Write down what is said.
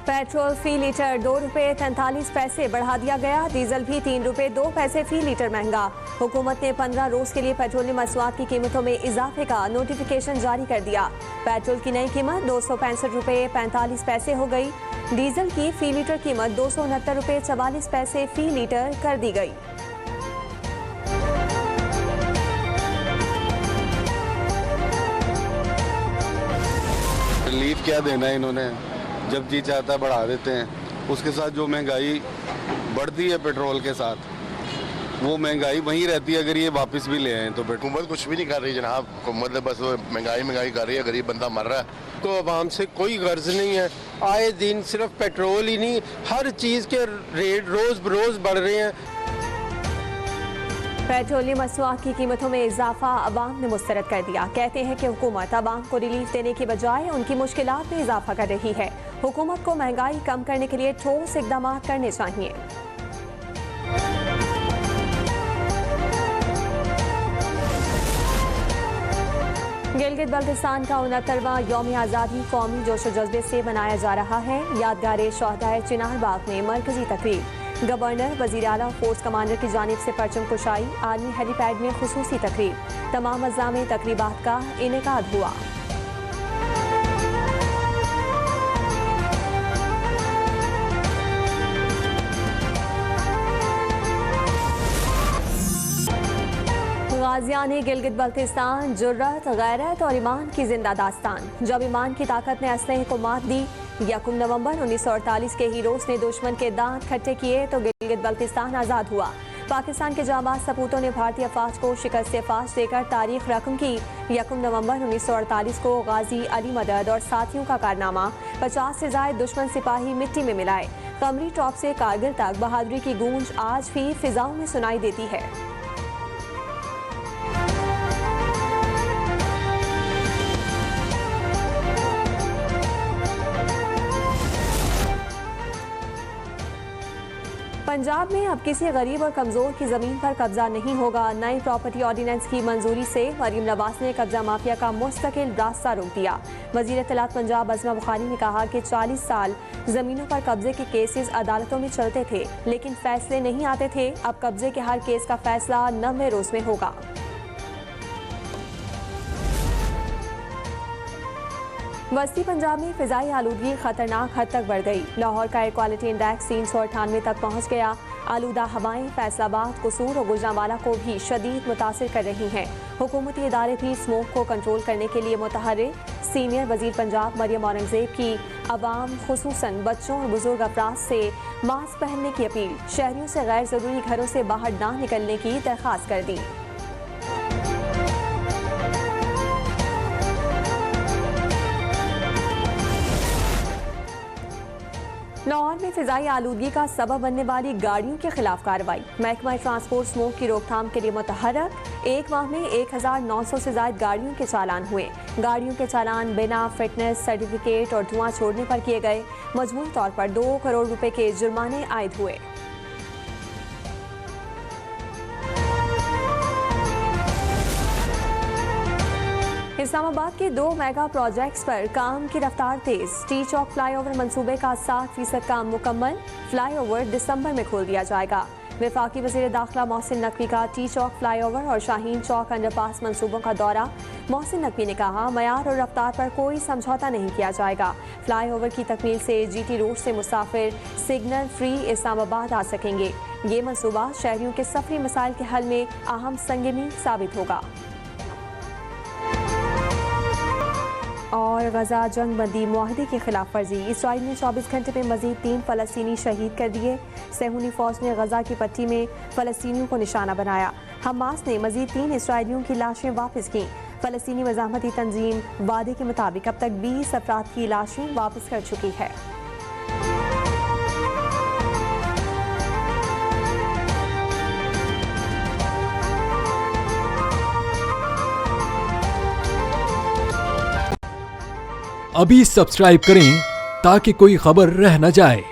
Petrol फी litre 2 रुपये 43 पैसे बढ़ा दिया गया। डीजल भी 3 रुपये 2 पैसे फी लीटर महंगा। हुकूमत ने 15 रोज के लिए पेट्रोलियम मसवाद की कीमतों में इजाफे का नोटिफिकेशन जारी कर दिया। पेट्रोल की नई कीमत 265 रुपये 45 पैसे हो गई। डीजल की फी लीटर कीमत 269 रुपये 44 पैसे फी लीटर कर दी गई। रिलीफ क्या देना है इन्होंने, जब जी चाहता है बढ़ा देते हैं। उसके साथ जो महंगाई बढ़ती है पेट्रोल के साथ, वो महंगाई वहीं रहती है। अगर ये वापस भी ले आए तो हुकूमत कुछ भी नहीं कर रही जनाब। हुकूमत बस महंगाई कर रही है, गरीब बंदा मर रहा है। तो आवाम से कोई गर्ज नहीं है। आए दिन सिर्फ पेट्रोल ही नहीं, हर चीज़ के रेट रोज़ बरोज़ बढ़ रहे हैं। पेट्रोलियम मसवाद की कीमतों में इजाफा अवाम ने मुस्तरद कर दिया। कहते हैं कि हुकूमत अवाम को रिलीफ देने की बजाय उनकी मुश्किलात में इजाफा कर रही है। हुकूमत को महंगाई कम करने के लिए ठोस इकदाम करने चाहिए। गिलगित बल्तिस्तान का 69वां यौम आज़ादी कौमी जोश जज्बे से मनाया जा रहा है। यादगार शोहदाए चिनार बाग में मरकजी तकरीब, गवर्नर, वज़ीर आला, फोर्स कमांडर की जानिब से परचम कुशाई, आर्मी हेलीपैड में खुसूसी तकरीब, तमाम अज़्ज़ा में तकरीबात का इनेकाद हुआ। गाज़ियान गिलगित बल्तिस्तान, जुर्रत, गैरत और ईमान की जिंदा दास्तान। जब ईमान की ताकत ने असलहे को मात दी, 1 नवंबर 1948 के हीरोज ने दुश्मन के दांत खट्टे किए तो गिलगित बल्तिस्तान आज़ाद हुआ। पाकिस्तान के जांबाज सपूतों ने भारतीय अफवाज को शिकस्त फाश देकर तारीख रकम की। 1 नवंबर 1948 को गाजी अली मदद और साथियों का कारनामा, 50 से ज्यादा दुश्मन सिपाही मिट्टी में मिलाए। कमरी टॉप से कारगिल तक बहादुरी की गूंज आज भी फिजाओं में सुनाई देती है। पंजाब में अब किसी गरीब और कमजोर की जमीन पर कब्जा नहीं होगा। नई प्रॉपर्टी ऑर्डिनेंस की मंजूरी से मरियम नवाज ने कब्जा माफिया का मुस्तकिल रास्ता रोक दिया। वजीर इत्तलात पंजाब अज़मा बुखारी ने कहा कि 40 साल जमीनों पर कब्जे के केसेस अदालतों में चलते थे, लेकिन फैसले नहीं आते थे। अब कब्जे के हर केस का फैसला 90 रोज में होगा। वस्ती पंजाब में फिजाई आलूदगी खतरनाक हद तक बढ़ गई। लाहौर का एयर क्वालिटी इंडेक्स 398 तक पहुंच गया। आलूदा हवाएं फैसलाबाद, कसूर और गुजरांवाला को भी शदीद मुतासिर कर रही हैं। हुकूमती इदारे भी स्मोक को कंट्रोल करने के लिए मुतहर्रिक। सीनियर वजीर पंजाब मरियम औरंगजेब की अवाम खुसूसन बच्चों और बुजुर्ग अफराद से मास्क पहनने की अपील, शहरियों से गैर जरूरी घरों से बाहर ना निकलने की दरख्वास्त कर दी। लाहौर में फिजाई आलूदगी का सबब बनने वाली गाड़ियों के खिलाफ कार्रवाई। महकमा ट्रांसपोर्ट स्मोक की रोकथाम के लिए मुतहर्रिक। 1 माह में 1900 से ज्यादा गाड़ियों के चालान हुए। गाड़ियों के चालान बिना फिटनेस सर्टिफिकेट और धुआं छोड़ने पर किए गए। मजमूई तौर पर 2 करोड़ रुपए के जुर्माने आयद हुए। इस्लामाबाद के 2 मेगा प्रोजेक्ट्स पर काम की रफ्तार तेज। टी चौक फ्लाईओवर मंसूबे का 60% काम मुकम्मल। फ्लाईओवर दिसंबर में खोल दिया जाएगा। वफाकी वज़ीर दाखिला मोहसिन नकवी का टी चौक फ्लाईओवर और शाहीन चौक अंडरपास मंसूबों का दौरा। मोहसिन नकवी ने कहा, मयार और रफ्तार पर कोई समझौता नहीं किया जाएगा। फ्लाईओवर की तकमील से GT रूट से मुसाफिर सिग्नल फ्री इस्लामाबाद आ सकेंगे। ये मंसूबा शहरियों के सफरी मसाइल के हल में अहम संगीनी साबित होगा। और गजा जंग बंदी मुआहदे की खिलाफ वर्जी। इसराइल ने 24 घंटे में मजीद 3 फलस्तीनी शहीद कर दिए। सहूनी फौज ने गजा की पट्टी में फलस्तीनियों को निशाना बनाया। हमास ने मजीद 3 इसराइलियों की लाशें वापस की। फलस्तीनी मज़ाहमती तंजीम वादे के मुताबिक अब तक 20 अफराद की लाशें वापस कर चुकी है। अभी सब्सक्राइब करें ताकि कोई खबर रह न जाए।